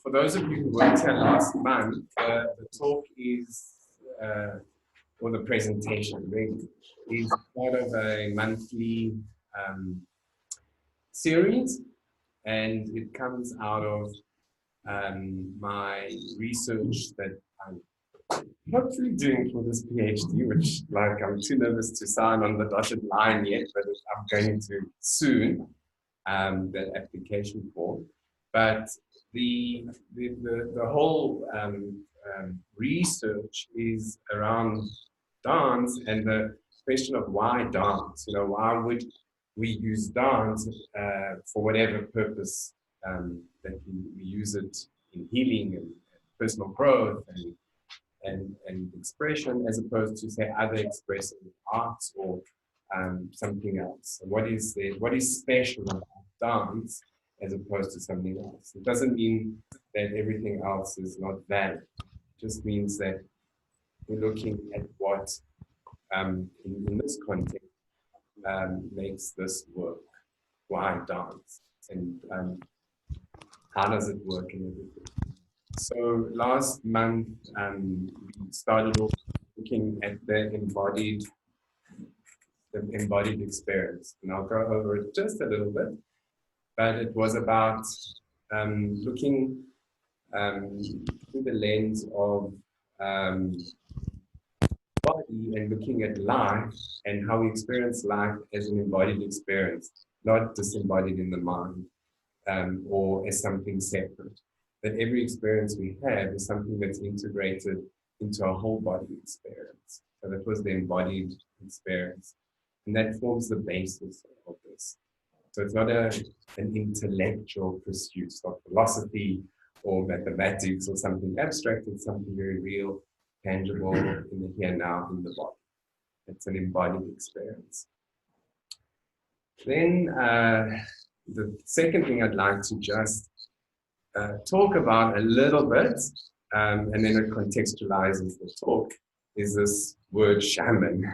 For those of you who weren't here last month, the talk is, or the presentation, really, is part of a monthly series, and it comes out of my research that I'm hopefully doing for this PhD, which, like, I'm too nervous to sign on the dotted line yet, but I'm going to soon, that application form. But the whole research is around dance and the question of why dance. You know, why would we use dance for whatever purpose that we use it in healing and personal growth and expression, as opposed to, say, other expressive arts or something else. So what is special about dance as opposed to something else? It doesn't mean that everything else is not valid. It just means that we're looking at what, in this context, makes this work. Why dance? And how does it work and everything? So last month, we started off looking at the embodied experience. And I'll go over it just a little bit. But it was about looking through the lens of body and looking at life and how we experience life as an embodied experience, not disembodied in the mind or as something separate. That every experience we have is something that's integrated into a whole body experience. So that was the embodied experience. And that forms the basis of this. So it's not an intellectual pursuit, it's not philosophy or mathematics or something abstract, it's something very real, tangible in the here and now in the body. It's an embodied experience. Then the second thing I'd like to just talk about a little bit, and then it contextualizes the talk, is this word shaman.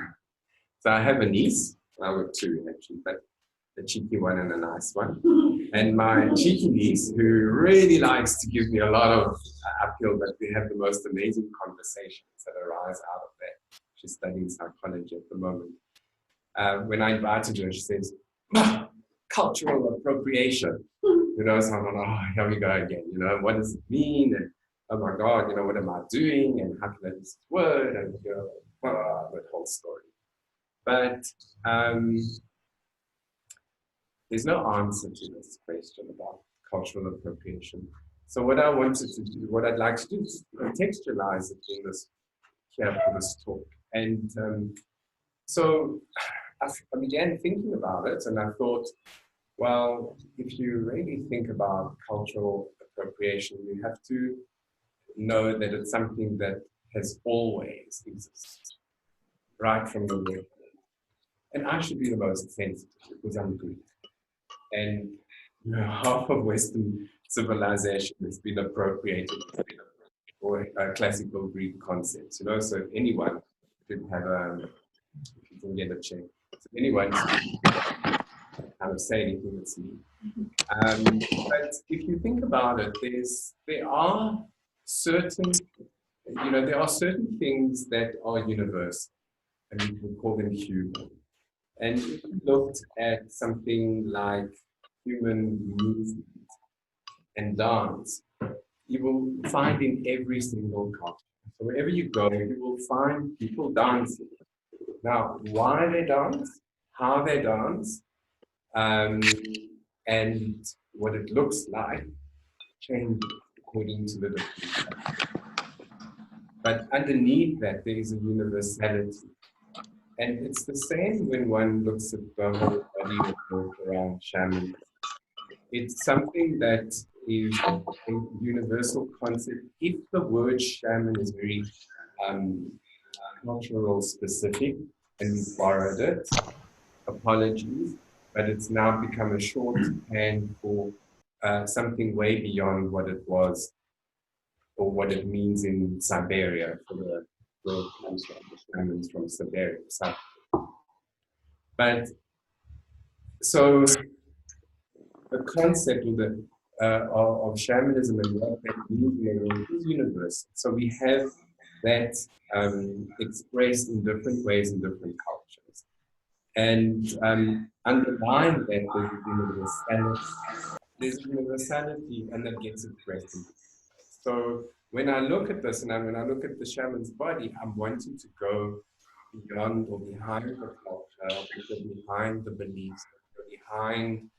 So I have a niece, well, I got two actually, but a cheeky one and a nice one. And my cheeky niece, who really likes to give me a lot of uphill, but we have the most amazing conversations that arise out of that. She's studying psychology at the moment. When I invited her, she says, cultural appropriation. You know, so I'm like, oh, here we go again. You know, what does it mean? And oh my God, you know, what am I doing? And how can I use this word? And, you know, that whole story. But there's no answer to this question about cultural appropriation. So what I wanted to do, what I'd like to do is contextualize it in this here for this talk. And so I began thinking about it, and I thought, well, if you really think about cultural appropriation, you have to know that it's something that has always existed, right from the beginning. And I should be the most sensitive because I'm Greek. And you know, half of Western civilization has been appropriated or classical Greek concepts. You know, so if anyone could have if you can get a check, so anyone kind of say anything, it's me. But if you think about it, there are certain, you know, there are certain things that are universal, and we can call them human. And if you looked at something like human movement and dance, you will find in every single culture. So wherever you go, you will find people dancing. Now, why they dance, how they dance, and what it looks like changes according to the different. But underneath that, there is a universality. And it's the same when one looks at the whole body of work around shaman. It's something that is a universal concept. If the word shaman is very cultural specific and we borrowed it, apologies, but it's now become a shorthand for something way beyond what it was or what it means in Siberia for the word comes from the shamans from Siberia. But so the concept of of shamanism and what that means in the world is universal. So we have that expressed in different ways in different cultures. And underlying that, there's a universality, and that gets expressed in different ways. So when I look at this, and when I look at the shaman's body, I'm wanting to go beyond or behind the culture, behind the beliefs, behind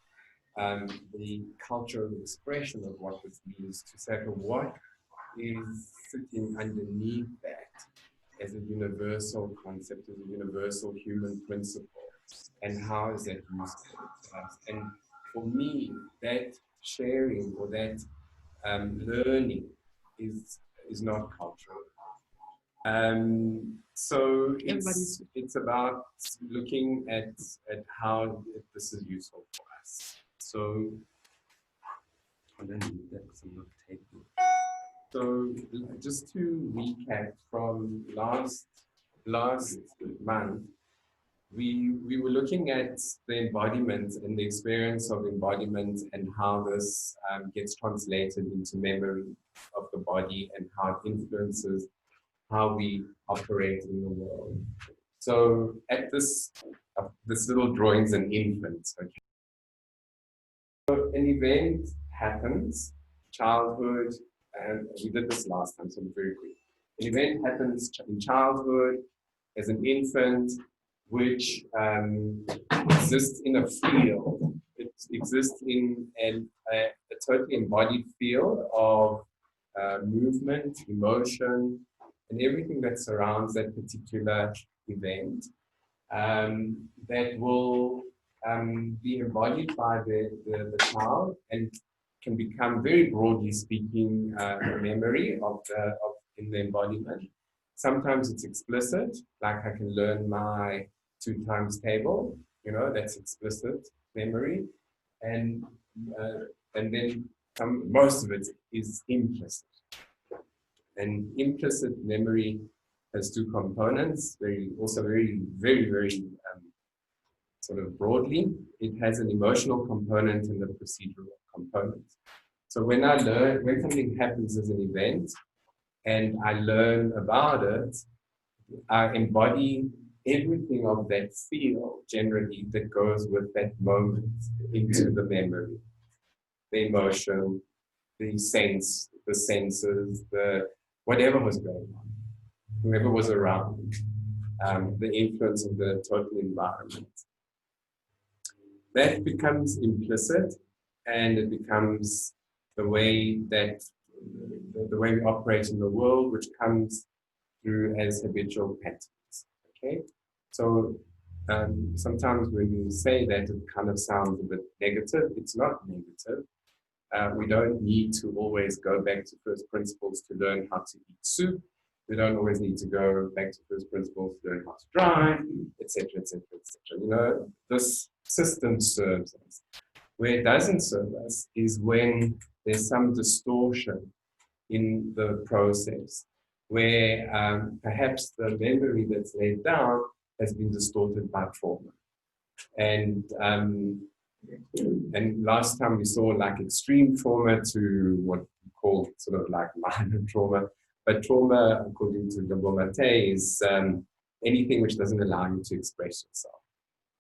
the cultural expression of what this means, to say, what is sitting underneath that as a universal concept, as a universal human principle, and how is that useful to us? And for me, that sharing or that learning is not cultural. So it's about looking at how this is useful for us. So I don't need that because I'm not taking. So just to recap from last month, we were looking at the embodiment and the experience of embodiment and how this gets translated into memory of the body and how it influences how we operate in the world. So at this little drawing's an infant, okay? So an event happens, childhood, and we did this last time, so I'm very quick. An event happens in childhood as an infant, which exists in a field. It exists in a totally embodied field of movement, emotion, and everything that surrounds that particular event that will be embodied by the child and can become, very broadly speaking, a memory in the embodiment. Sometimes it's explicit, like I can learn my 2 times table, that's explicit memory, and then most of it is implicit. And implicit memory has 2 components, very, very sort of broadly. It has an emotional component and a procedural component. So when something happens as an event and I learn about it, I embody everything of that feel generally that goes with that moment into the memory, the emotion, the sense, the senses, whatever was going on, whoever was around, the influence of the total environment. That becomes implicit, and it becomes the way we operate in the world, which comes through as habitual patterns. Okay, so sometimes when we say that, it kind of sounds a bit negative. It's not negative. We don't need to always go back to first principles to learn how to eat soup. We don't always need to go back to first principles to learn how to drive, etc., etc., etc. This system serves us. Where it doesn't serve us is when there's some distortion in the process, where perhaps the memory that's laid down has been distorted by trauma. And last time we saw like extreme trauma to what we call sort of like minor trauma. But trauma, according to Gabor-Mate, is anything which doesn't allow you to express yourself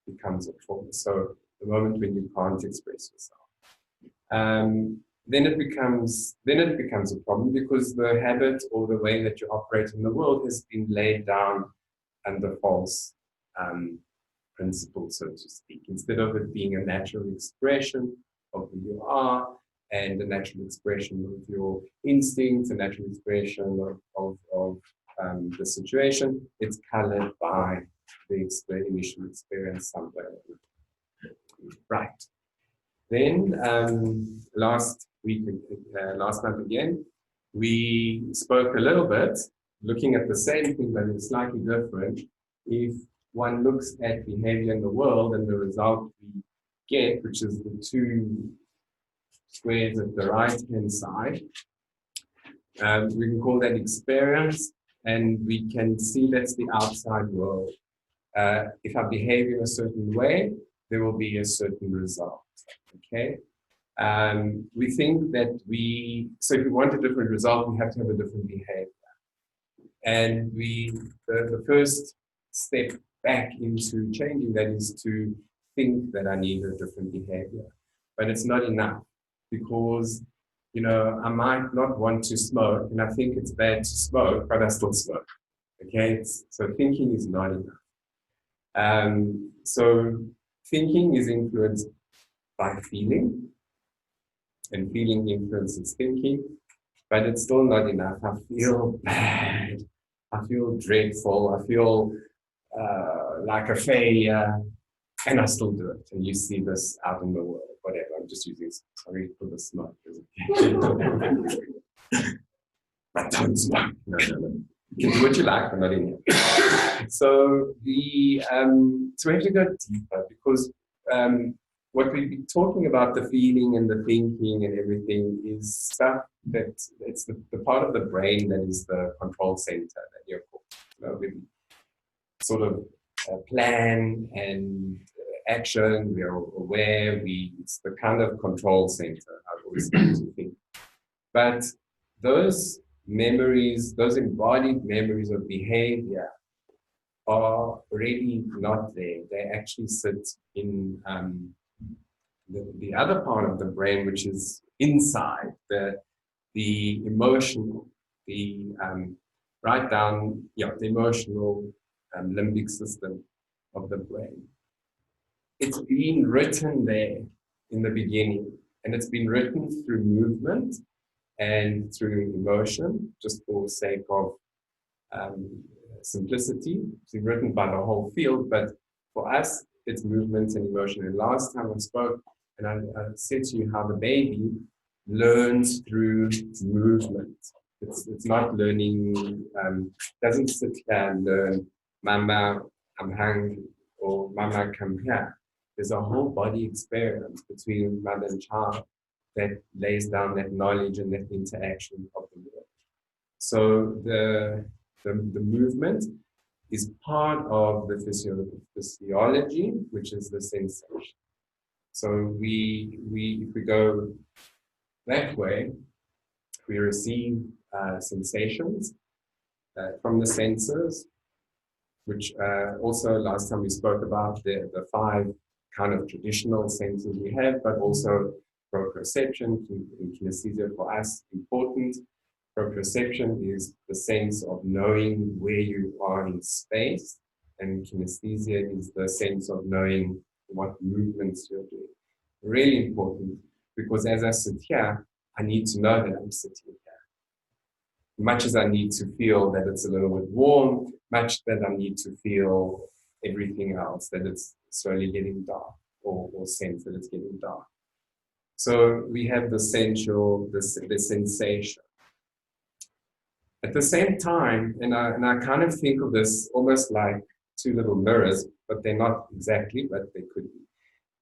becomes a trauma. So the moment when you can't express yourself, then it becomes a problem, because the habit or the way that you operate in the world has been laid down under false principles, so to speak. Instead of it being a natural expression of who you are, and a natural expression of your instincts, a natural expression of the situation, it's colored by the initial experience somewhere. Right. Then last month again, we spoke a little bit, looking at the same thing, but it's slightly different. If one looks at behavior in the world and the result we get, which is the 2 squares at the right-hand side, we can call that experience, and we can see that's the outside world. If I behave in a certain way, there will be a certain result, okay? We think that so if we want a different result, we have to have a different behavior. And the first step back into changing that is to think that I need a different behavior. But it's not enough, because, you know, I might not want to smoke, and I think it's bad to smoke, but I still smoke. Okay, so thinking is not enough. So thinking is influenced by feeling, and feeling influences thinking, but it's still not enough. I feel bad, I feel dreadful, I feel like a failure, and I still do it. And you see this out in the world, whatever. I'm just using, sorry for the smoke. But don't smoke. No. You can do what you like, but not in here. So we have to go deeper, because what we've been talking about, the feeling and the thinking and everything, is stuff that it's the part of the brain that is the control center that you're called. You know, we sort of plan and action, we are aware, it's the kind of control center, I always like to think. But those memories, those embodied memories of behavior, are really not there. They actually sit in the other part of the brain, which is inside the emotional, right down, the emotional limbic system of the brain. It's been written there in the beginning, and it's been written through movement and through emotion, just for sake of simplicity. It's been written by the whole field, but for us, it's movement and emotion. And last time I spoke, and I said to you how the baby learns through movement. It's not learning, doesn't sit here and learn, Mama, I'm hungry, or Mama, come here. There's a whole body experience between mother and child that lays down that knowledge and that interaction of the world. So the movement is part of the physiology, which is the sensation. So if we go that way, we receive sensations from the senses, which also last time we spoke about the 5 kind of traditional senses we have, but also proprioception and kinesthesia for us important. Proprioception is the sense of knowing where you are in space, and kinesthesia is the sense of knowing what movements you're doing. Really important, because as I sit here, I need to know that I'm sitting here. Much as I need to feel that it's a little bit warm, much that I need to feel everything else, that it's slowly getting dark, or sense that it's getting dark. So we have the sensation. At the same time, and I kind of think of this almost like 2 little mirrors, but they're not exactly, but they could be.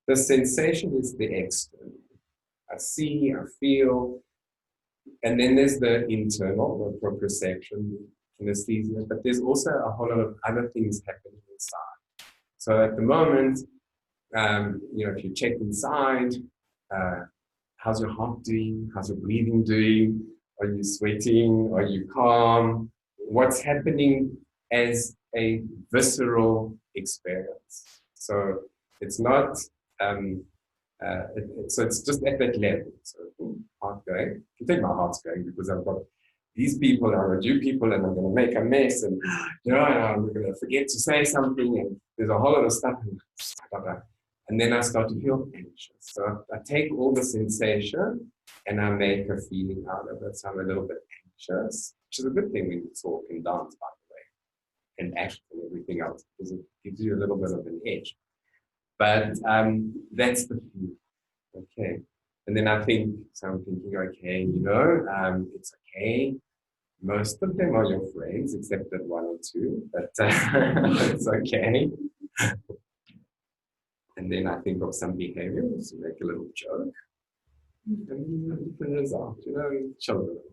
The sensation is the external. I see, I feel, and then there's the internal, the proprioception, kinesthesia, but there's also a whole lot of other things happening inside. So at the moment, if you check inside, how's your heart doing? How's your breathing doing? Are you sweating? Are you calm? What's happening as a visceral experience? So it's not, so it's just at that level. So heart going, you can think my heart's going because I've got these people, I'm going to do people, and I'm going to make a mess, and I'm going to forget to say something, and there's a whole lot of stuff, and then I start to feel anxious. So I take all the sensation and I make a feeling out of it. So I'm a little bit anxious, which is a good thing when you talk and dance, by the way, and act and everything else, because it gives you a little bit of an edge. But that's the feeling. Okay. And then I'm thinking, okay, it's okay. Most of them are your friends, except that 1 or 2, but it's okay. And then I think of some behaviors, make a little joke, and the result, chill a little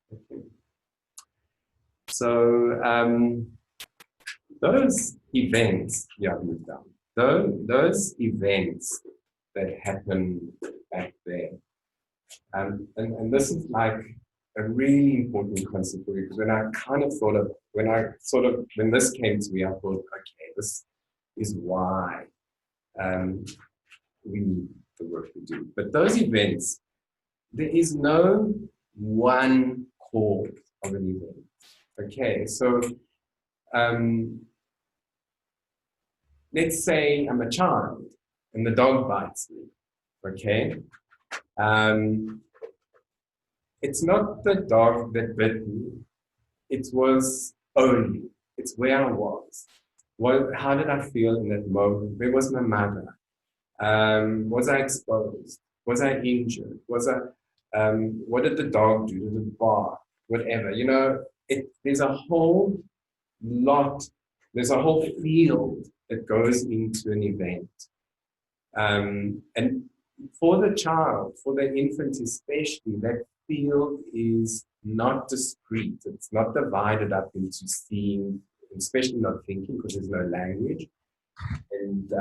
bit. Okay. So those events, move down. Those events that happen back there. And this is like a really important concept for me, because when I kind of thought of, when this came to me, I thought, okay, this is why we need the work we do. But those events, there is no one cause of an event. Okay, so let's say I'm a child and the dog bites me. Okay, it's not the dog that bit me. It's where I was. How did I feel in that moment? Where was my mother? Was I exposed? Was I injured? What did the dog do? Did it bark? Whatever. You know, there's a whole field that goes into an event. And for the child, for the infant especially, that field is not discrete. It's not divided up into seeing, especially not thinking, because there's no language, and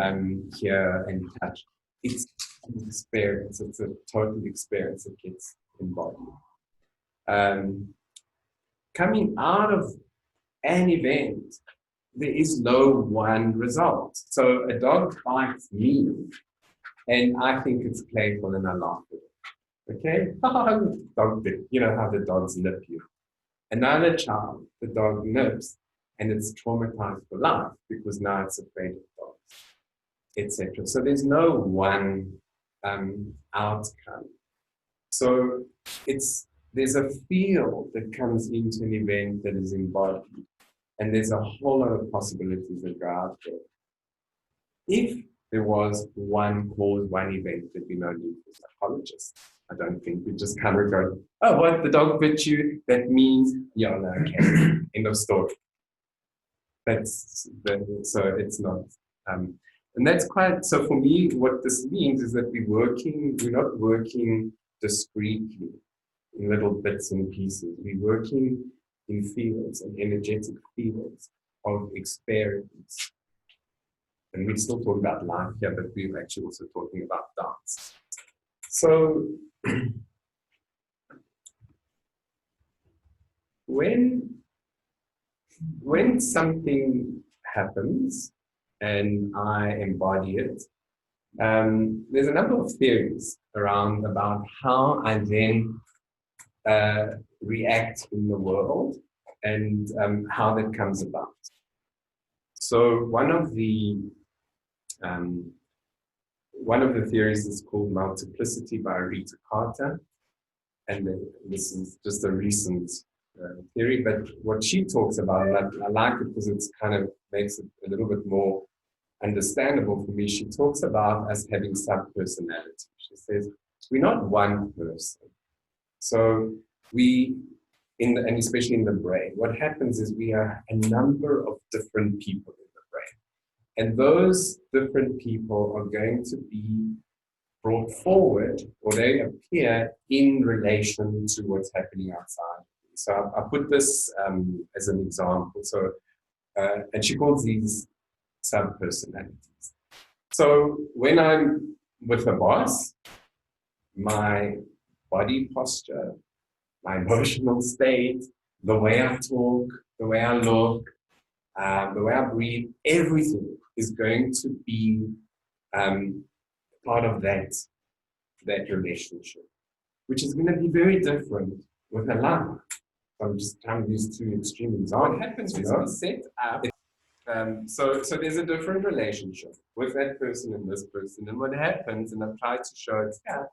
hear and touch. It's an experience. It's a total experience that gets embodied. Coming out of an event, there is no one result. So a dog bites me, and I think it's playful, and I laugh at it. Okay? Dog bit. You know how the dogs nip you. Another child, the dog nips, and it's traumatized for life because now it's afraid of dogs, etc. So there's no one outcome. So there's a field that comes into an event that is embodied, and there's a whole lot of possibilities that go out there. If there was one cause, one event, there'd be no need for psychologists. I don't think we just kind of go, oh, what, the dog bit you? That means, yeah, no, okay, end of story. So it's not, and that's quite, so for me, what this means is that we're not working discreetly in little bits and pieces. We're working in fields and energetic fields of experience. And we're still talking about life here, but we're actually also talking about dance. So when something happens and I embody it, there's a number of theories around about how I then react in the world and how that comes about. So one of the theories is called multiplicity by Rita Carter, and this is just a recent theory, but what she talks about, and I like it because it's kind of makes it a little bit more understandable for me. She talks about us having sub-personality. She says, we're not one person. So and especially in the brain, what happens is we are a number of different people in the brain. And those different people are going to be brought forward, or they appear in relation to what's happening outside. So I put this as an example. So, and she calls these sub-personalities. So when I'm with a boss, my body posture, my emotional state, the way I talk, the way I look, the way I breathe, everything is going to be part of that relationship, which is going to be very different with a lover. I'm just trying to use two extreme examples. What happens is we set up. So there's a different relationship with that person and this person. And what happens, and I've tried to show it here,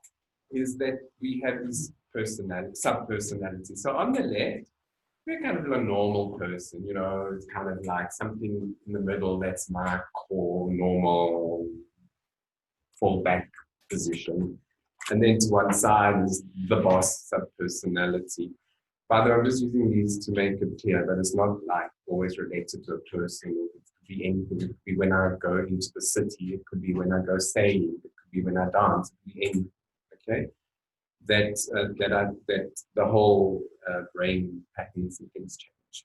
is that we have these sub-personalities. So on the left, we're kind of a normal person, you know, it's kind of like something in the middle that's my core, normal, fallback position. And then to one side is the boss sub-personality. By the way, I'm just using these to make it clear that it's not like always related to a person. It could be anything. It could be when I go into the city. It could be when I go sailing. It could be when I dance. It could be anything. Okay, that the whole brain patterns and things change.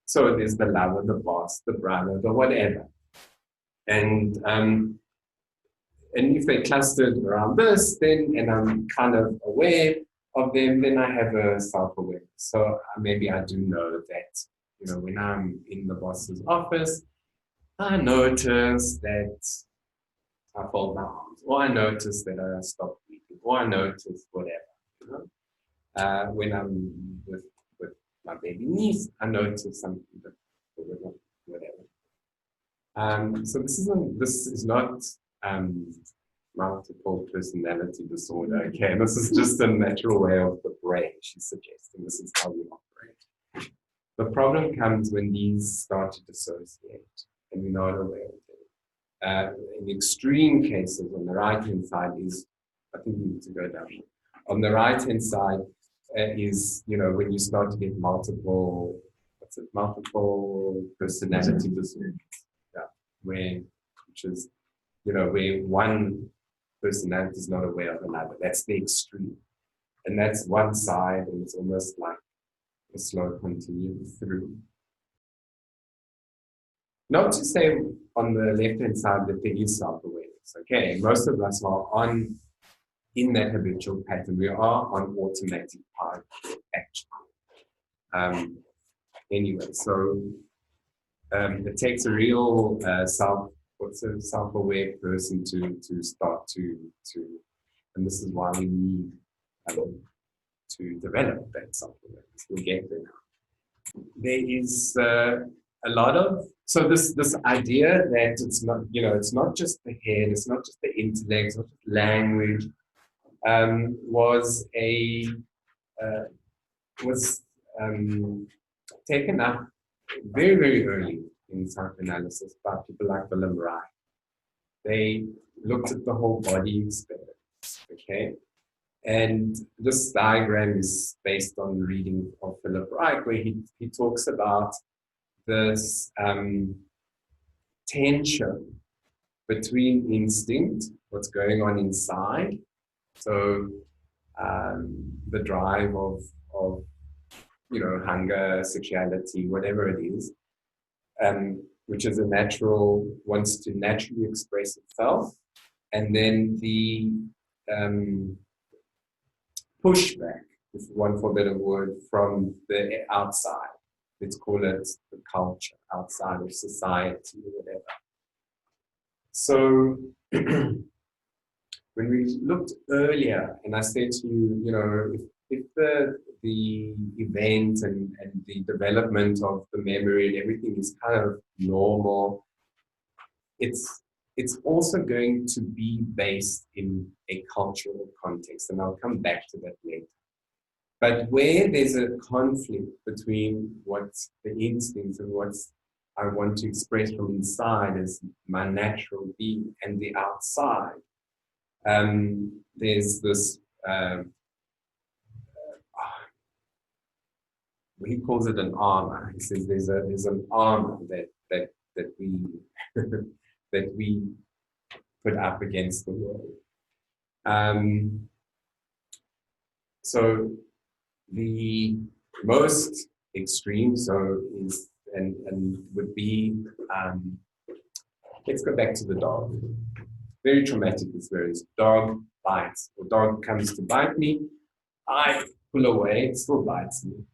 So there's the lover, the boss, the brother, the whatever, and and if they're clustered around this, then, and I'm kind of aware of them, then I have a self-awareness. So maybe I do know that, you know, when I'm in the boss's office, I notice that I fold my arms, or I notice that I stop breathing, or I notice whatever, you know. When I'm with my baby niece, I notice something different, whatever. So this is not multiple personality disorder. Okay, this is just a natural way of the brain. She's suggesting this is how we operate. The problem comes when these start to dissociate and we're not aware of them. In extreme cases, on the right-hand side is, I think we need to go down. On the right-hand side is, you know, when you start to get multiple personality disorder. Which is, you know, where one personality is not aware of another. That's the extreme. And that's one side, and it's almost like a slow continuum through. Not to say on the left-hand side that there is self-awareness. Okay, most of us are in that habitual pattern. We are on automatic pilot, actually. Anyway, so it takes a real self-aware person to start to, and this is why we need to develop that self-awareness. We'll get there now. There is a lot of, so this idea that it's not, you know, it's not just the head, it's not just the intellect, it's not just language, was taken up very, very early in psychoanalysis by people like Willem Reich. They looked at the whole body experience, okay? And this diagram is based on reading of Philip Reich, where he talks about this tension between instinct, what's going on inside, so the drive of you know, hunger, sexuality, whatever it is, which is a natural, wants to naturally express itself, and then the pushback, if you want for a better word, from the outside. Let's call it the culture, outside of society or whatever. So when we looked earlier, and I said to you, you know, if the event and the development of the memory and everything is kind of normal, it's also going to be based in a cultural context, and I'll come back to that later. But where there's a conflict between what's the instincts and what's I want to express from inside as my natural being and the outside, there's this he calls it an armor. He says there's an armor that we that we put up against the world. So the most extreme is and would be let's go back to the dog. Very traumatic experience. Dog bites, or dog comes to bite me. I pull away, it still bites me.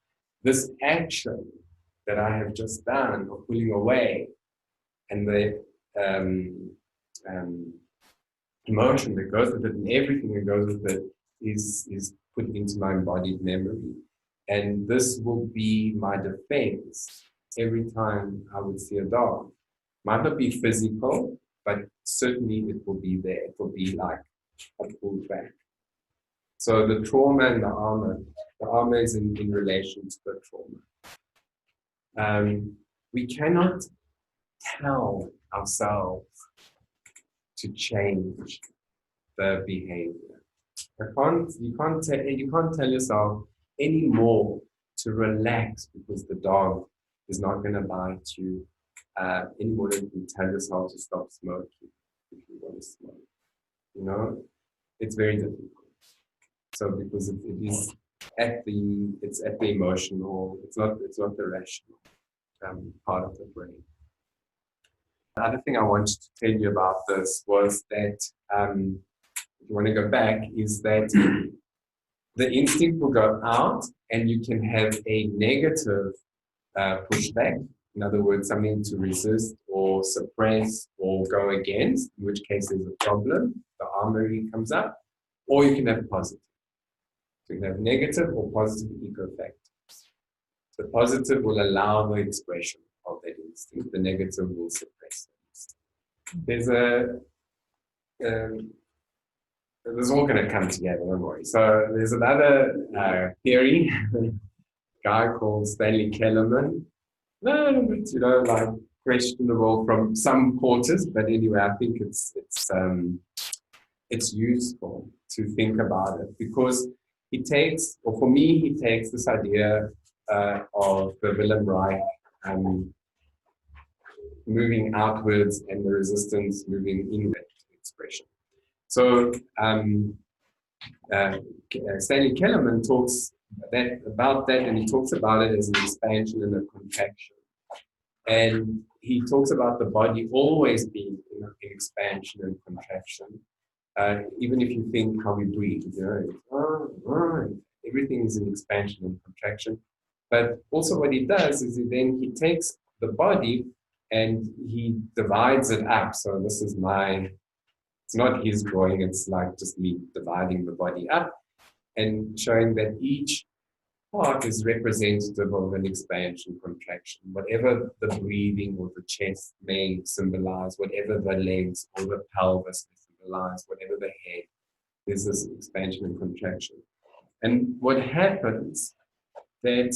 This action that I have just done of pulling away, and the emotion that goes with it, and everything that goes with it, is put into my embodied memory. And this will be my defense every time I would see a dog. Might not be physical, but certainly it will be there. It will be like a pullback. So the trauma and the armor is in relation to the trauma. We cannot tell ourselves to change the behavior. You can't tell yourself anymore to relax because the dog is not going to bite you anymore than you can tell yourself to stop smoking if you want to smoke. You know, it's very difficult. So because it is at the emotional, it's not the rational part of the brain. Another thing I wanted to tell you about this was that, if you want to go back, is that the instinct will go out and you can have a negative pushback. In other words, something to resist or suppress or go against, in which case there's a problem, the armory comes up, or you can have positive. So you can have negative or positive ego factors. The positive will allow the expression of that instinct, the negative will suppress it. There's this is all going to come together, don't worry. So there's another theory, guy called Stanley Kellerman. Like questionable from some quarters, but anyway, I think it's useful to think about it, because he takes, or for me, he takes this idea of the Willem Reich moving outwards and the resistance moving inward expression. So Stanley Kellerman talks about that, and he talks about it as an expansion and a contraction. And he talks about the body always being in expansion and contraction. Even if you think how we breathe, everything is in expansion and contraction. But also what he does is he takes the body and he divides it up. So this is it's not his drawing, it's like just me dividing the body up and showing that each part is representative of an expansion, contraction. Whatever the breathing or the chest may symbolize, whatever the legs or the pelvis may symbolize, whatever the head, there's this expansion and contraction. And what happens that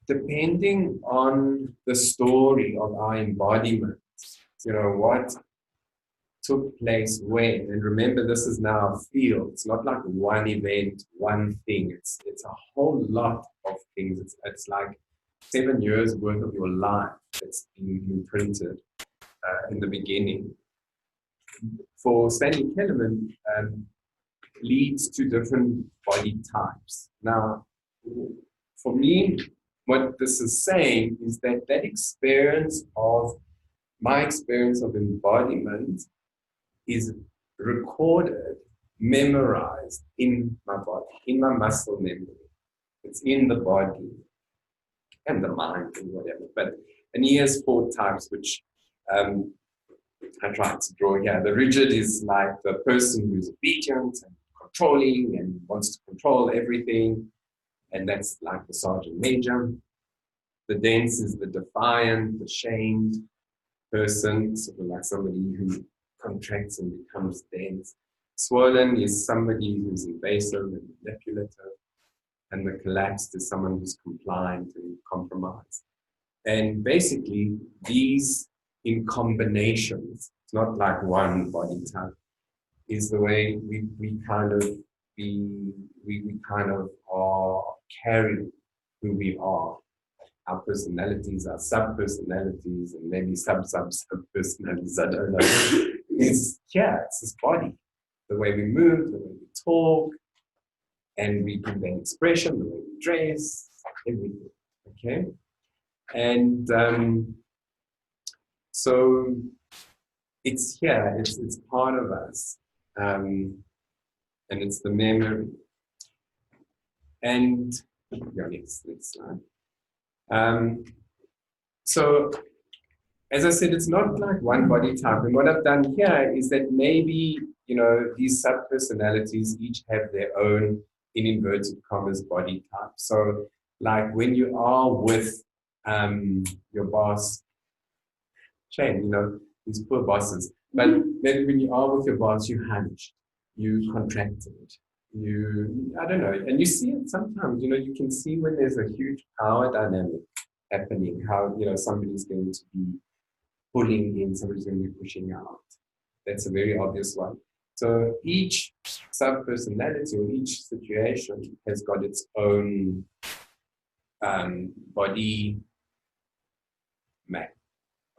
depending on the story of our embodiment, what took place when, and remember this is now a field, it's not like one event, one thing, it's a whole lot of things. It's like 7 years worth of your life that's been imprinted in the beginning. For Stanley Kellerman, leads to different body types. Now, for me, what this is saying is that my experience of embodiment is recorded, memorized in my body, in my muscle memory. It's in the body and the mind and whatever. And he has 4 types, which I tried to draw here. The rigid is like the person who's obedient and controlling and wants to control everything. And that's like the sergeant major. The dense is the defiant, the shamed person, sort of like somebody who contracts and becomes dense. Swollen is somebody who's invasive and manipulative, and the collapsed is someone who's compliant and compromised. And basically, these in combinations, it's not like one body type, is the way we kind of are carrying who we are. Our personalities, our sub-personalities, and maybe sub-personalities, I don't know. It's this body. The way we move, the way we talk, and we convey expression, the way we dress, everything, okay? And so it's here, it's part of us, and it's the memory. And, next slide. So, as I said, it's not like one body type. And what I've done here is that maybe, these sub-personalities each have their own, in inverted commas, body type. So, like when you are with your boss, shame, these poor bosses. But then when you are with your boss, you hunched, you contracted, I don't know, and you see it sometimes, you can see when there's a huge power dynamic happening, how, somebody's going to be pulling in, somebody's going to be pushing out. That's a very obvious one. So each sub-personality or each situation has got its own body map.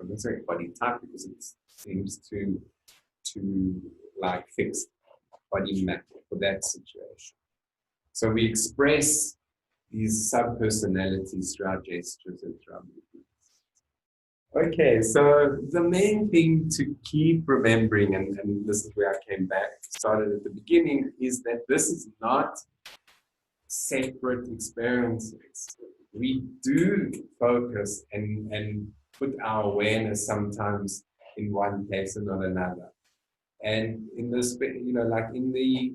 I'm not saying body type because it seems to like fix body map for that situation. So we express these sub-personalities through our gestures and through our movements. Okay, so the main thing to keep remembering, and this is where I came back, started at the beginning, is that this is not separate experiences. We do focus and put our awareness sometimes in one place and not another. And in this, like in the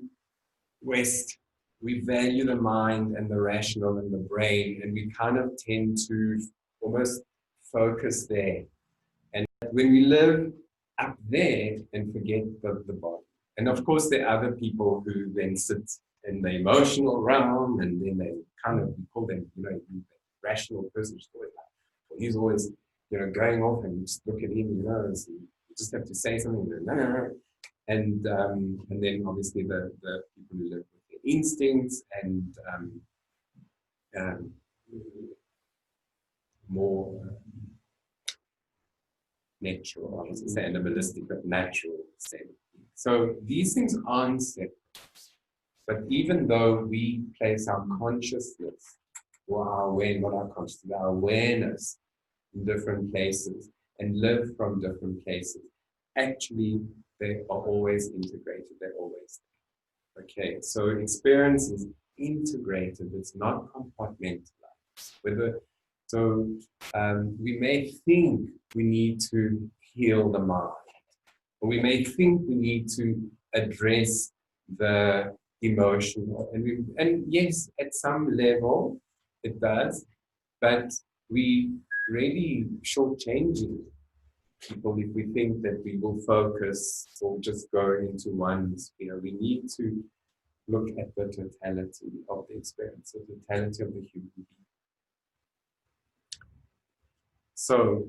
West, we value the mind and the rational and the brain, and we kind of tend to almost focus there. And when we live up there and forget the body. And of course, there are other people who then sit in the emotional realm, and then they kind of, we call them, the rational person. He's always, going off, and you just look at him, and you just have to say something. No, no, no. And then obviously the people who live with their instincts and more natural, I was say animalistic, but natural setting. So these things aren't separate. But even though we place our consciousness, or our awareness, not our consciousness, our awareness in different places and live from different places, actually they are always integrated, they're always there. Okay, so experience is integrated, it's not compartmentalized. We may think we need to heal the mind, or we may think we need to address the emotional, and yes, at some level it does, but we really shortchanging people if we think that we will focus or just go into one sphere. We need to look at the totality of the experience, the totality of the human being. So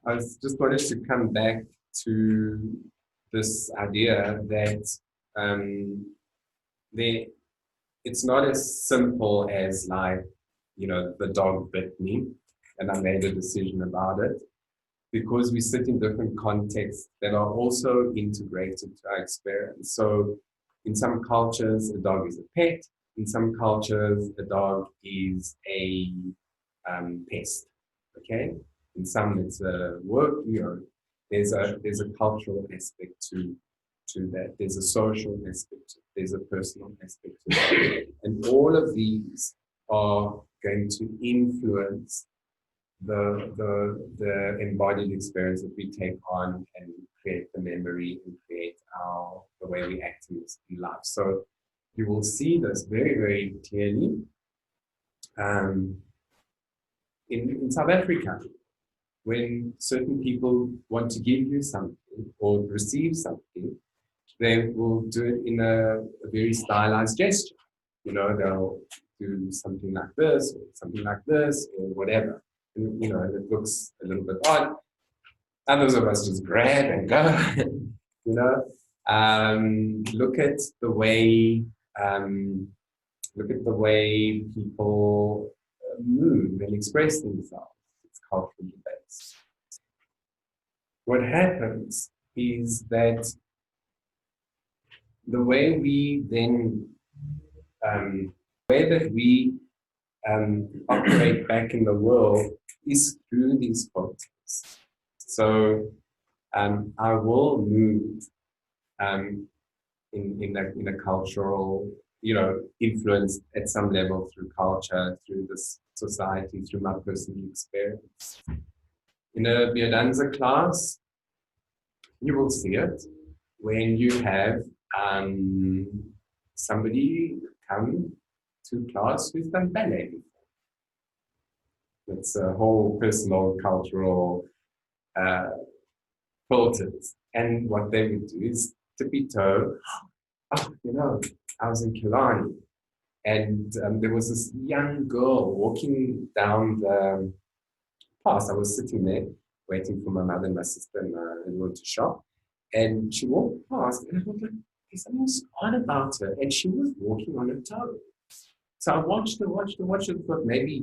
I just wanted to come back to this idea that it's not as simple as like, the dog bit me and I made a decision about it, because we sit in different contexts that are also integrated to our experience. So in some cultures, a dog is a pet. In some cultures, a dog is a pest. Okay. In some, it's a work. There's a cultural aspect to that. There's a social aspect. There's a personal aspect to that. And all of these are going to influence the embodied experience that we take on and create the memory and create the way we act in life. So you will see this very, very clearly in South Africa, when certain people want to give you something or receive something, they will do it in a very stylized gesture. They'll do something like this or something like this or whatever. And, it looks a little bit odd. Others of us just grab and go. Look at the way people move and express themselves. It's culturally based. What happens is that the way we then operate back in the world is through these contexts. So I will move in a cultural, influence at some level through culture, through this society, through my personal experience. In a Biodanza class, you will see it when you have somebody come to class who's done ballet before. It's a whole personal, cultural filters. And what they would do is tippy-toe. Oh, I was in Killarney, and there was this young girl walking down the path. I was sitting there waiting for my mother and my sister and everyone to shop. And she walked past, and I was like, there's something odd about her. And she was walking on her toes. So I watched her, and thought maybe,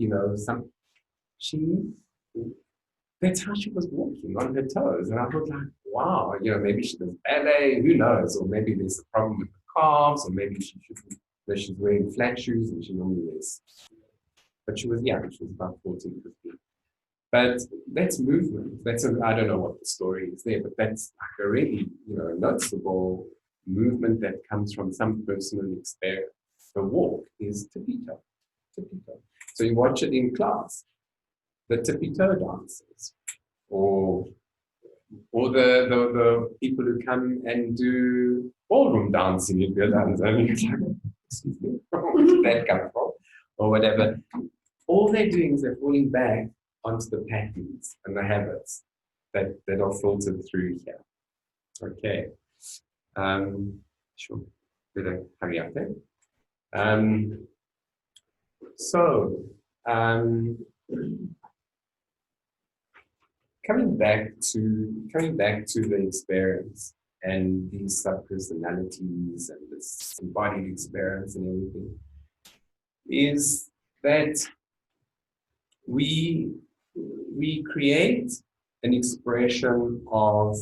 that's how she was walking, on her toes. And I thought like, wow, maybe she does ballet, who knows? Or maybe there's a problem with the calves, or maybe she's wearing flat shoes and she normally wears But she was young, she was about 14, 15. But that's movement. I don't know what the story is there, but that's like a really, noticeable movement that comes from some personal experience. The walk is tippy-toe, tippy-toe. So you watch it in class, the tippy-toe dances, or the people who come and do ballroom dancing in their dance. I mean, excuse me, where did that come from? Or whatever. All they're doing is they're falling back onto the patterns and the habits that are filtered through here. Okay. Sure. Better hurry up there. Coming back to the experience and these subpersonalities and this embodied experience and everything, is that we create an expression of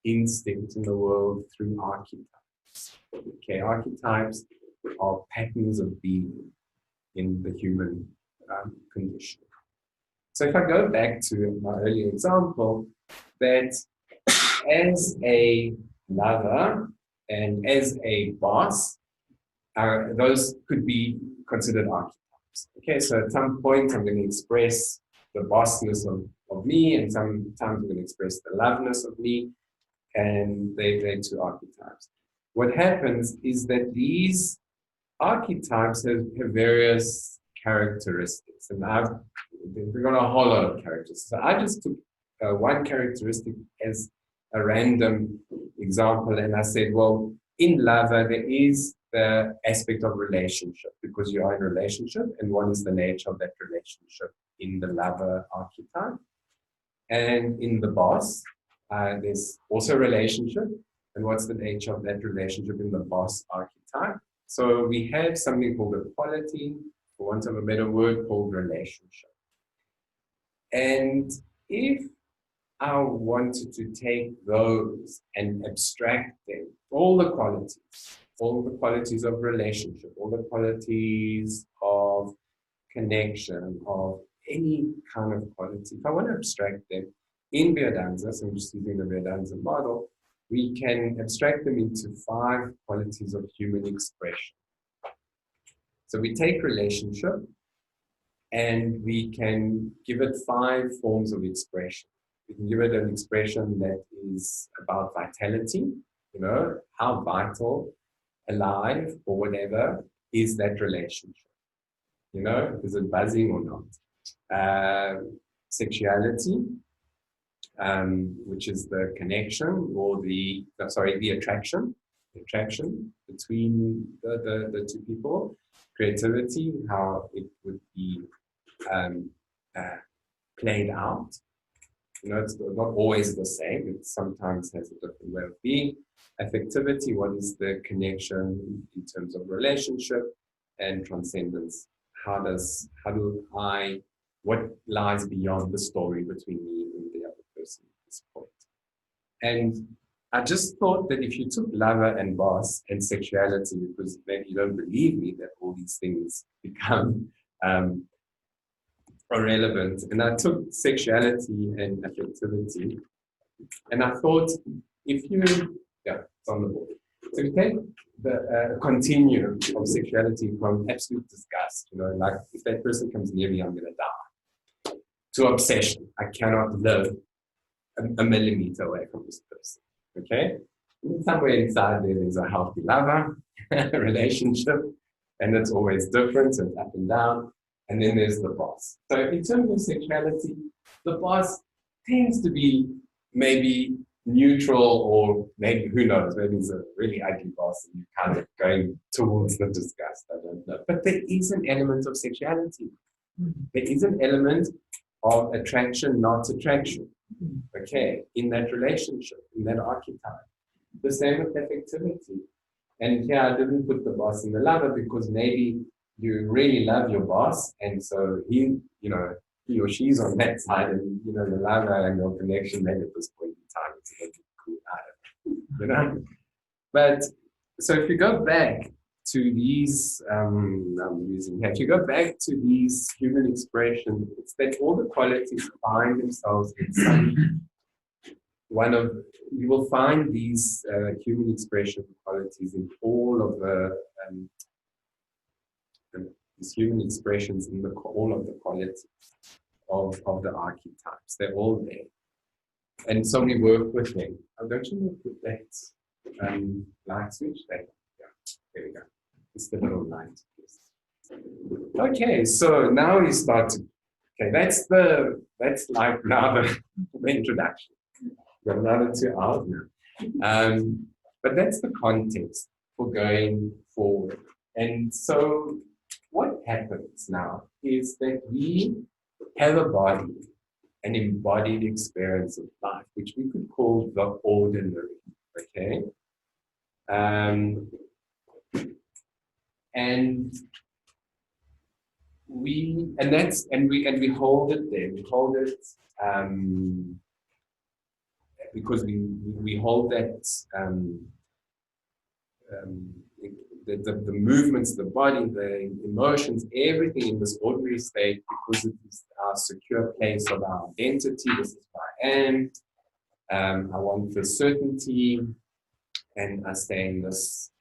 instinct in the world through archetypes. Okay, archetypes are patterns of being in the human condition. So if I go back to my earlier example, that as a lover and as a boss, those could be considered archetypes. Okay, so at some point I'm going to express the bossness of me, and sometimes I'm going to express the loveness of me, and they're two archetypes. What happens is that these archetypes have various characteristics, and we've got a whole lot of characters. So I just took one characteristic as a random example, and I said, well, in lover, there is the aspect of relationship, because you are in a relationship, and what is the nature of that relationship in the lover archetype? And in the boss, there's also a relationship, and what's the nature of that relationship in the boss archetype? So we have something called a quality, for want of a better word, called relationship. And if I wanted to take those and abstract them, all the qualities of relationship, all the qualities of connection, of any kind of quality, if I want to abstract them in Vedanta, so I'm just using the Vedanta model, we can abstract them into 5 qualities of human expression. So we take relationship and we can give it 5 forms of expression. We can give it an expression that is about vitality, how vital, alive, or whatever is that relationship. Is it buzzing or not? Sexuality, which is the connection or the attraction between the two people. Creativity, how it would be played out. It's not always the same. It sometimes has a different way of being. Affectivity, what is the connection in terms of relationship? And transcendence, what lies beyond the story between me and the other person at this point? And I just thought that if you took lover and boss and sexuality, because maybe you don't believe me that all these things become irrelevant, and I took sexuality and affectivity, and I thought it's on the board. So you take the continuum of sexuality from absolute disgust, like if that person comes near me, I'm going to die, to obsession. I cannot live a millimeter away from this person. Okay? And somewhere inside there's a healthy lover relationship, and it's always different and up and down. And then there's the boss. So in terms of sexuality, the boss tends to be maybe neutral, or maybe, who knows, maybe he's a really ugly boss and you're kind of going towards the disgust. I don't know. But there is an element of sexuality. There is an element of attraction, not attraction. Okay, in that relationship, in that archetype. The same with affectivity. And here I didn't put the boss and the lover because maybe you really love your boss, and so he or she's on that side, and the lover and your connection maybe at this point in time it's a little cool, I don't know. But so if you go back to these, if you go back to these human expressions, it's that all the qualities find themselves in some you will find these human expression qualities in all of these human expressions in all of the qualities of the archetypes. They're all there. And so we work with them. Oh, don't you work with that light switch? There we go. It's the little light. Okay, so now we start to, okay, that's like now the introduction. We've got another 2 hours now. But that's the context for going forward. And so what happens now is that we have a body, an embodied experience of life, which we could call the ordinary, okay? And we hold it there. We hold it because we hold that the movements, the body, the emotions, everything in this ordinary state, because it is our secure place of our identity. This is who I am. I want the certainty, and I stay in this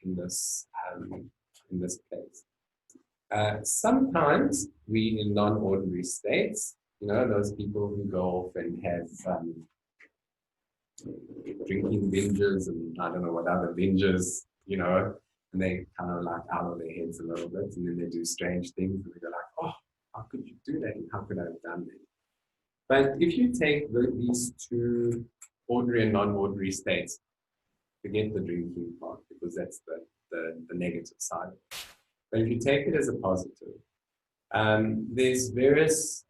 place. Sometimes we in non-ordinary states, you know, those people who go off and have drinking binges and I don't know what other binges, you know, and they kind of like out of their heads a little bit, and then they do strange things, and they go like, oh, how could you do that? And how could I have done that? But if you take these 2 ordinary and non-ordinary states, forget the drinking part, because that's the negative side. But if you take it as a positive, there's various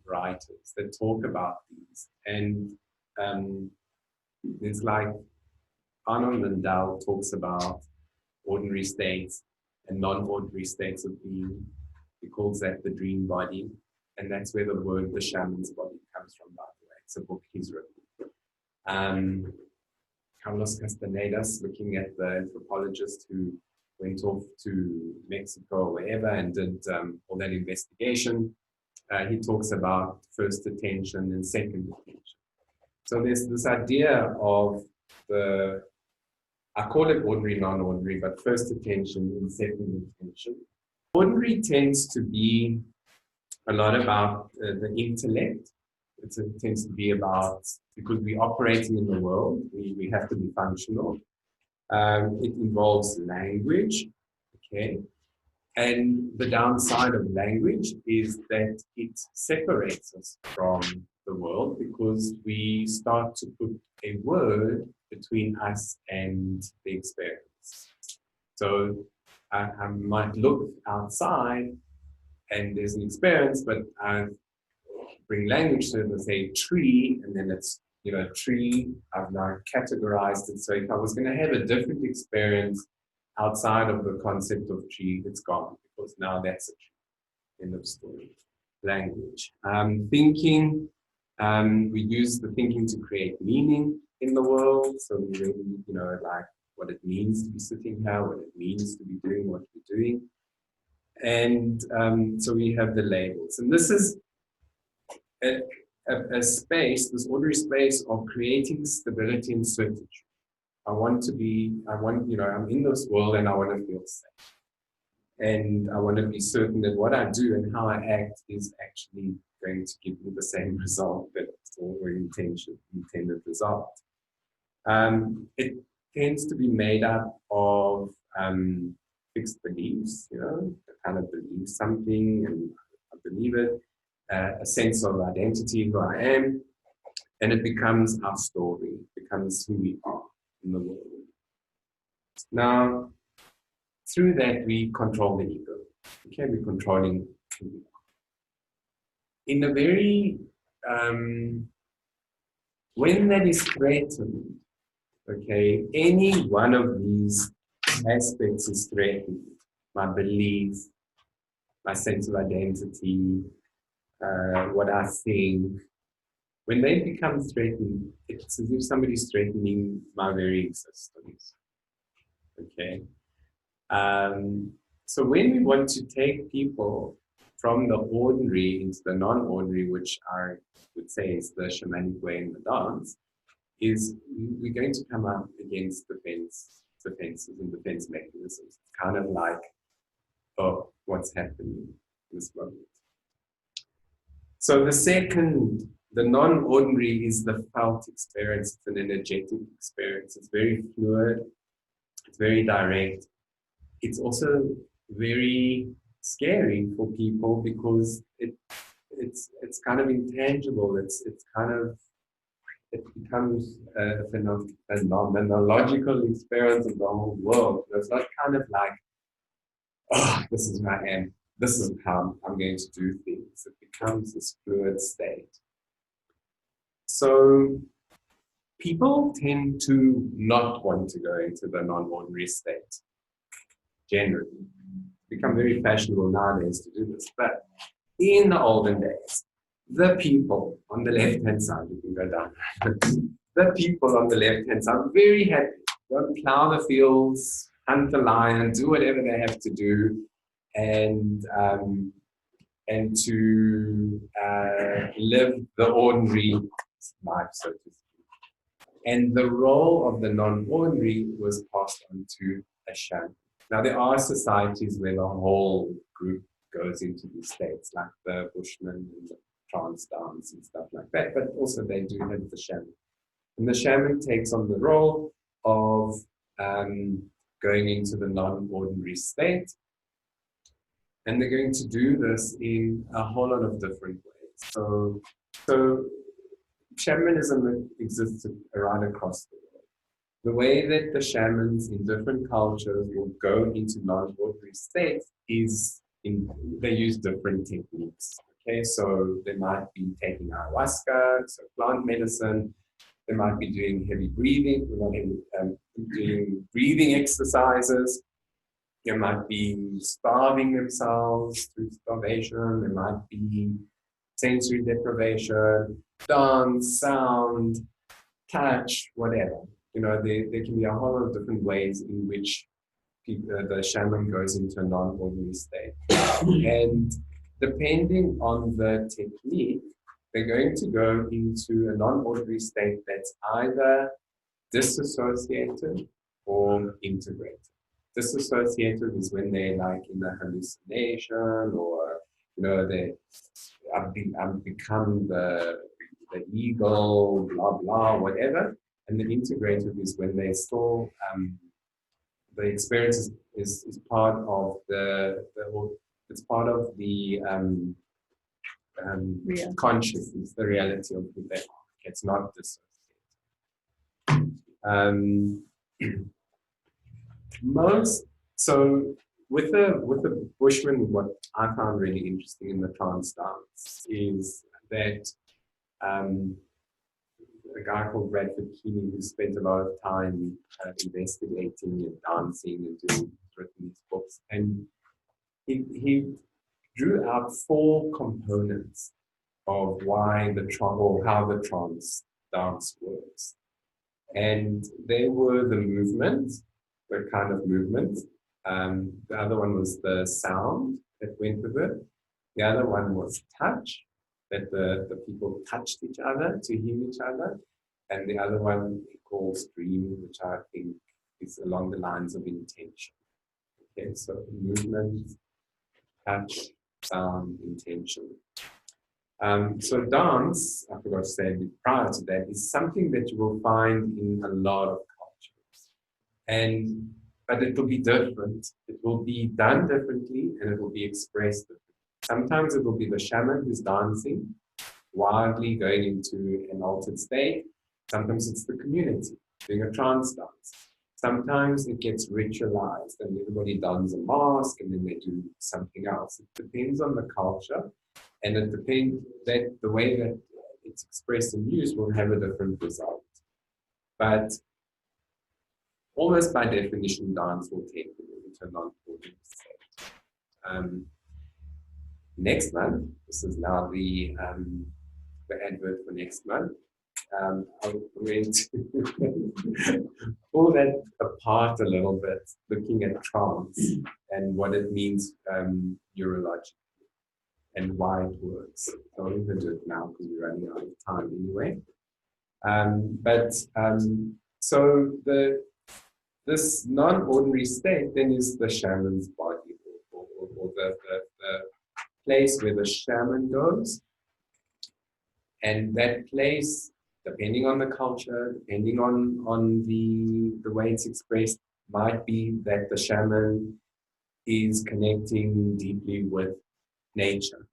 writers that talk about these, and there's like Arnold Lindell talks about ordinary states and non-ordinary states of being. He calls that the dream body, and that's where the word the shaman's body comes from, by the way. It's a book he's written. Carlos Castaneda's, looking at the anthropologist who went off to Mexico or wherever and did all that investigation, he talks about first attention and second attention. So there's this idea of I call it ordinary, non-ordinary, but first attention and second attention. Ordinary tends to be a lot about the intellect. It tends to be about, because we're operating in the world, we have to be functional. It involves language, okay? And the downside of language is that it separates us from the world, because we start to put a word between us and the experience. So I might look outside and there's an experience, but I bring language to it and say tree, and then it's, you know, tree, I've now categorized it. So if I was going to have a different experience outside of the concept of tree, it's gone, because now that's a tree. End of story. Language. Thinking, we use the thinking to create meaning in the world. So we really, you know, like what it means to be sitting here, what it means to be doing what we're doing. And so we have the labels. And this is a space, this ordinary space of creating stability and certainty. I'm in this world and I want to feel safe. And I want to be certain that what I do and how I act is actually going to give me the same result, or intended result. It tends to be made up of fixed beliefs, you know, I kind of believe something and I believe it, a sense of identity, who I am, and it becomes our story, it becomes who we are in the world. Now, through that, we control the ego. Okay, we're controlling who we are. In a very, when that is threatened, okay, any one of these aspects is threatened. My beliefs, my sense of identity, what I think. When they become threatened, it's as if somebody's threatening my very existence. Okay. So when we want to take people from the ordinary into the non-ordinary, which I would say is the shamanic way in the dance, is we're going to come up against defenses and defense mechanisms. It's kind of like, oh, what's happening in this moment? So the non-ordinary is the felt experience. It's an energetic experience. It's very fluid. It's very direct. It's also very scary for people because it's kind of intangible. It becomes a phenomenological experience of the whole world. It's not kind of like, oh, this is who I am. This is how I'm going to do things. It becomes this fluid state. So people tend to not want to go into the non-ordinary state, generally. It's become very fashionable nowadays to do this. But in the olden days, the people on the left-hand side, you can go down. The people on the left-hand side are very happy. Go plow the fields, hunt the lion, do whatever they have to do, and to live the ordinary life, so to speak. And the role of the non-ordinary was passed on to a shaman. Now, there are societies where the whole group goes into these states, like the Bushmen and the Trance dance and stuff like that, but also they do have the shaman. And the shaman takes on the role of going into the non-ordinary state. And they're going to do this in a whole lot of different ways. So shamanism exists right across the world. The way that the shamans in different cultures will go into non-ordinary states is they use different techniques. Okay, so they might be taking ayahuasca, so plant medicine. They might be doing heavy breathing, doing breathing exercises. They might be starving themselves through starvation. There might be sensory deprivation, dance, sound, touch, whatever. You know, there can be a whole lot of different ways in which the shaman goes into a non-ordinary state. And depending on the technique, they're going to go into a non-ordinary state that's either disassociated or integrated. Disassociated is when they're like in a hallucination, or they become the eagle, blah blah, whatever. And the integrated is when they still the experience is part of it's part of the consciousness, the reality of who they are. It's not dissociated. With the Bushman, what I found really interesting in the trance dance is that a guy called Bradford Keeney, who spent a lot of time investigating and dancing and written these books, and he drew out 4 components of why how the trance dance works, and they were the movement. The kind of movement. The other one was the sound that went with it. The other one was touch, that the people touched each other to heal each other. And the other one he calls dream, which I think is along the lines of intention. Okay, so movement, touch, sound, intention. So dance, I forgot to say prior to that, is something that you will find in a lot of but it will be different. It will be done differently, and it will be expressed differently. Sometimes it will be the shaman who's dancing, wildly going into an altered state. Sometimes it's the community doing a trance dance. Sometimes it gets ritualized, and everybody dons a mask, and then they do something else. It depends on the culture, and it depends that the way that it's expressed and used will have a different result. But almost by definition, dance will take you into a non-ordinary state. Next month, this is now the advert for next month. I went to pull that apart a little bit, looking at trance and what it means neurologically and why it works. So I'm going to do it now because we're running out of time anyway. So this non-ordinary state then is the shaman's body, or the place where the shaman goes. And that place, depending on the culture, depending on the way it's expressed, might be that the shaman is connecting deeply with nature.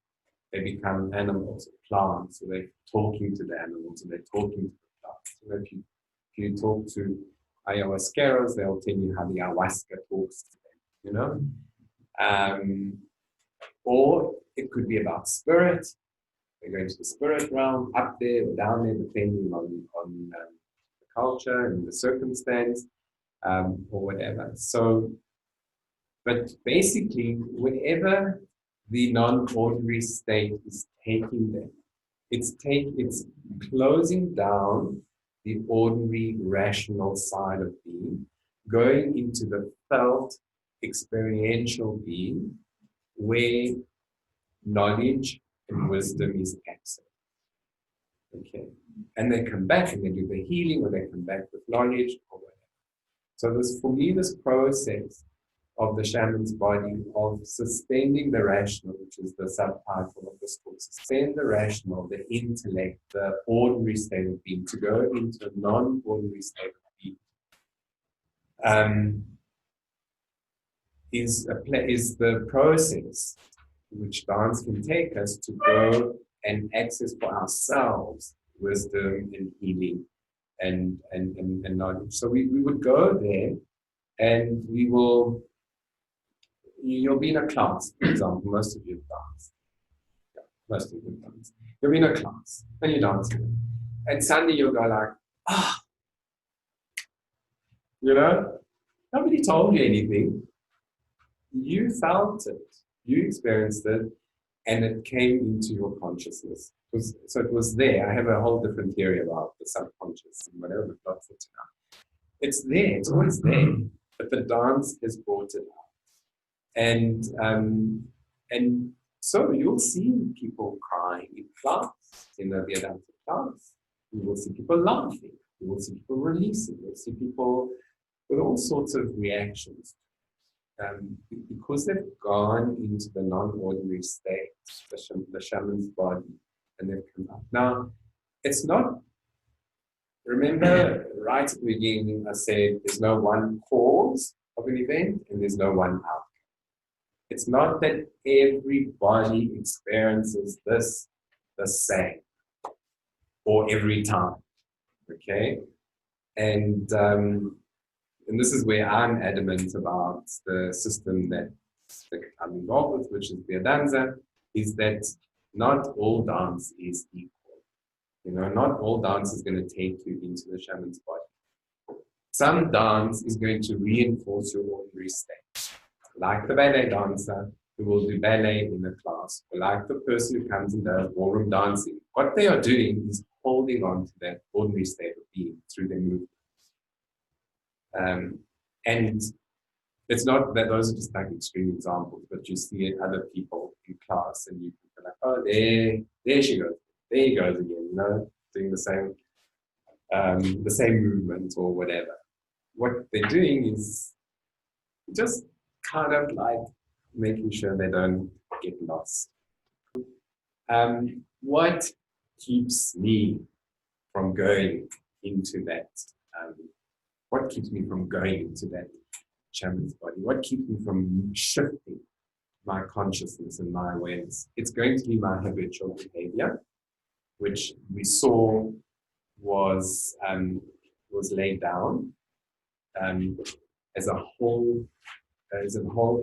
They become animals, plants, so they're talking to the animals and they're talking to the plants. So if you talk to ayahuasqueros, they'll tell you how the ayahuasca talks to them, you know? Or it could be about spirit. They're going to the spirit realm, up there or down there, depending on the culture and the circumstance, or whatever. So, but basically, wherever the non-ordinary state is taking them, it's closing down the ordinary rational side of being, going into the felt experiential being, where knowledge and wisdom is absent. Okay, and they come back and they do the healing, or they come back with knowledge or whatever. So this, for me, this process of the shaman's body, of suspending the rational, which is the subtitle of this book, suspend the rational, the intellect, the ordinary state of being, to go into a non-ordinary state of being, is the process which dance can take us to go and access for ourselves wisdom and healing and knowledge. So we would go there, and you'll be in a class, for example. Most of you dance. Yeah, most of you dance. You'll be in a class and you're dancing, and suddenly you'll go like, you know, nobody told you anything. You felt it, you experienced it, and it came into your consciousness. So it was there. I have a whole different theory about the subconscious and whatever, but not for tonight. It's there, it's always there, but the dance has brought it out. And so you'll see people crying in class, in the Vedanta class. You will see people laughing. You will see people releasing. You'll see people with all sorts of reactions. Because they've gone into the non-ordinary state, the shaman's body, and they've come up. Now, it's not, remember right at the beginning I said there's no one cause of an event and there's no one outcome. It's not that everybody experiences this the same or every time, okay? And this is where I'm adamant about the system that I'm involved with, which is Vedanta, is that not all dance is equal. You know, not all dance is going to take you into the shaman's body. Some dance is going to reinforce your ordinary state, like the ballet dancer who will do ballet in a class, or like the person who comes and does ballroom dancing. What they are doing is holding on to that ordinary state of being through their movement. And it's not that those are just like extreme examples, but you see other people in class and you can be like, oh, there she goes. There he goes again, you know, doing the same movement or whatever. What they're doing is just kind of like making sure they don't get lost. What keeps me from going into that? What keeps me from going into that shaman's body? What keeps me from shifting my consciousness and my awareness? It's going to be my habitual behavior, which we saw was laid down as a whole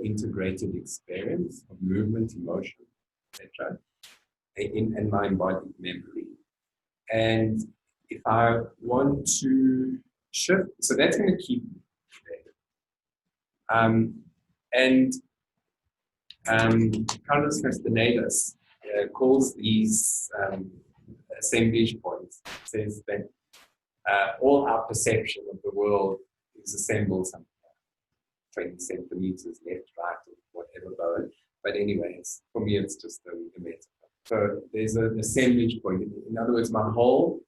integrated experience of movement, emotion, etc., in my embodied memory. And if I want to shift, so that's going to keep me there. Carlos Castanedas calls these assemblage points. It says that all our perception of the world is assembled somewhere, 20 centimeters left, right, or whatever bone. But anyway, for me, it's just a metaphor. So there's an assemblage point. In other words, my whole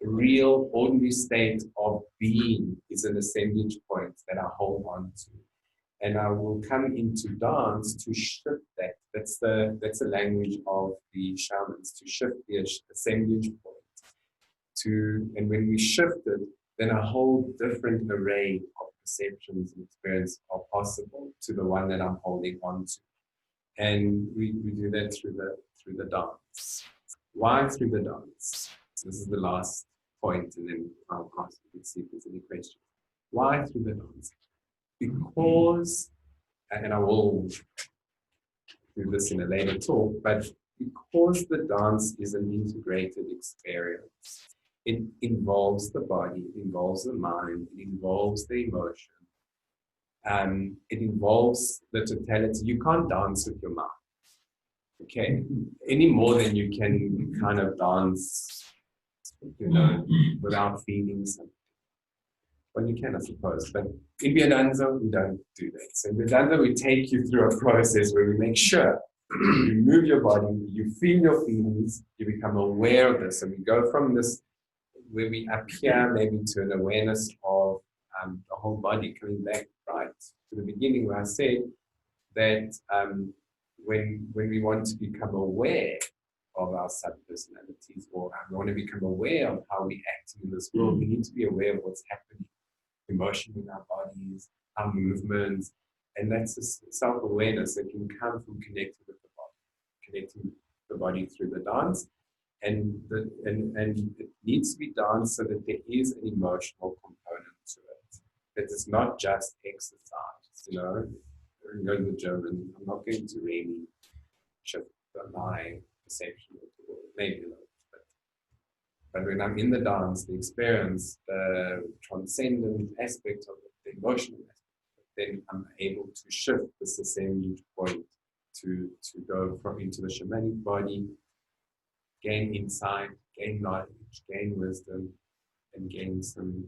real, ordinary state of being is an assemblage point that I hold on to. And I will come into dance to shift that. That's the language of the shamans, to shift the assemblage point. And when we shift it, then a whole different array of perceptions and experience are possible to the one that I'm holding on to. And we do that through the dance. Why through the dance? This is the last point, and then I'll ask you to see if there's any questions. Why through the dance? Because, and I will do this in a later talk, but because the dance is an integrated experience. It involves the body, it involves the mind, it involves the emotion. It involves the totality. You can't dance with your mind, okay? Any more than you can kind of dance, without feeling something. Well, you can, I suppose, but in Biodanza, we don't do that. So in Biodanza, we take you through a process where we make sure you move your body, you feel your feelings, you become aware of this, and we go from this, where we appear maybe to an awareness of the whole body, coming back right to the beginning where I said that when we want to become aware of our subpersonalities, or we want to become aware of how we act in this world, we need to be aware of what's happening emotionally in our bodies, our movements, and that's a self-awareness that can come from connecting with the body, connecting the body through the dance. And it needs to be done so that there is an emotional component to it. That it's not just exercise, you know. I'm going to the gym and I'm not going to really shift my perception of the world, maybe a little bit. But when I'm in the dance, the experience, the transcendent aspect of it, the emotional aspect, then I'm able to shift this assemblage point to go into the shamanic body, gain insight, gain knowledge, gain wisdom, and gain some